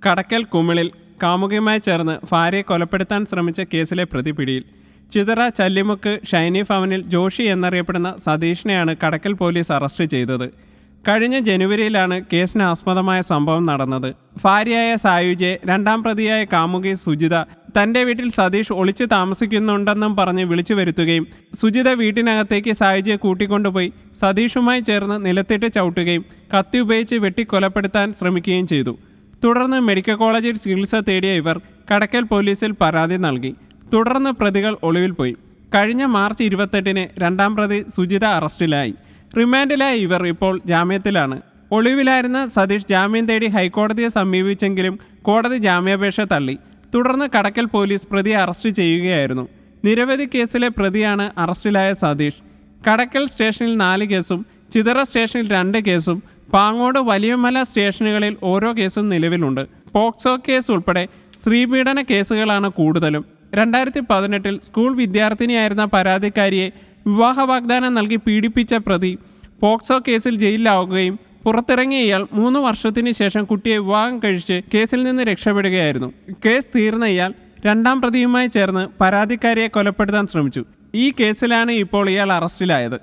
കടക്കൽ കുമിളിൽ കാമുകിയുമായി ചേർന്ന് ഭാര്യയെ കൊലപ്പെടുത്താൻ ശ്രമിച്ച കേസിലെ പ്രതി പിടിയിൽ. ചിതറ ചല്ലിമുക്ക് ഷൈനി ഭവനിൽ ജോഷി എന്നറിയപ്പെടുന്ന സതീഷിനെയാണ് കടക്കൽ പോലീസ് അറസ്റ്റ് ചെയ്തത്. കഴിഞ്ഞ ജനുവരിയിലാണ് കേസിന് ആസ്പദമായ സംഭവം നടന്നത്. ഭാര്യയായ സായുജയെ രണ്ടാം പ്രതിയായ കാമുകി സുജിത തൻ്റെ വീട്ടിൽ സതീഷ് ഒളിച്ചു താമസിക്കുന്നുണ്ടെന്നും പറഞ്ഞ് വിളിച്ചു വരുത്തുകയും സുജിത വീട്ടിനകത്തേക്ക് സായുജയെ കൂട്ടിക്കൊണ്ടുപോയി സതീഷുമായി ചേർന്ന് നിലത്തിട്ട് ചവിട്ടുകയും കത്തി ഉപയോഗിച്ച് വെട്ടിക്കൊലപ്പെടുത്താൻ ശ്രമിക്കുകയും ചെയ്തു. തുടർന്ന് മെഡിക്കൽ കോളേജിൽ ചികിത്സ തേടിയ ഇവർ കടക്കൽ പോലീസിൽ പരാതി നൽകി. തുടർന്ന് പ്രതികൾ ഒളിവിൽ പോയി. കഴിഞ്ഞ മാർച്ച് 28-ന് രണ്ടാം പ്രതി സുജിത അറസ്റ്റിലായി. റിമാൻഡിലായ ഇവർ ഇപ്പോൾ ജാമ്യത്തിലാണ്. ഒളിവിലായിരുന്ന സതീഷ് ജാമ്യം തേടി ഹൈക്കോടതിയെ സമീപിച്ചെങ്കിലും കോടതി ജാമ്യാപേക്ഷ തള്ളി. തുടർന്ന് കടക്കൽ പോലീസ് പ്രതിയെ അറസ്റ്റ് ചെയ്യുകയായിരുന്നു. നിരവധി കേസിലെ പ്രതിയാണ് അറസ്റ്റിലായ സതീഷ്. കടക്കൽ സ്റ്റേഷനിൽ 4 കേസും ചിതറ സ്റ്റേഷനിൽ 2 കേസും പാങ്ങോട് വലിയമല സ്റ്റേഷനുകളിൽ ഓരോ കേസും നിലവിലുണ്ട്. പോക്സോ കേസ് ഉൾപ്പെടെ സ്ത്രീപീഡന കേസുകളാണ് കൂടുതലും. 2018-ൽ സ്കൂൾ വിദ്യാർത്ഥിനിയായിരുന്ന പരാതിക്കാരിയെ വിവാഹ വാഗ്ദാനം നൽകി പീഡിപ്പിച്ച പ്രതി പോക്സോ കേസിൽ ജയിലിലാവുകയും പുറത്തിറങ്ങിയ ഇയാൾ 3 വർഷത്തിന് ശേഷം കുട്ടിയെ വിവാഹം കഴിച്ച് കേസിൽ നിന്ന് രക്ഷപ്പെടുകയായിരുന്നു. കേസ് തീർന്ന ഇയാൾ രണ്ടാം പ്രതിയുമായി ചേർന്ന് പരാതിക്കാരിയെ കൊലപ്പെടുത്താൻ ശ്രമിച്ചു. ഈ കേസിലാണ് ഇപ്പോൾ ഇയാൾ അറസ്റ്റിലായത്.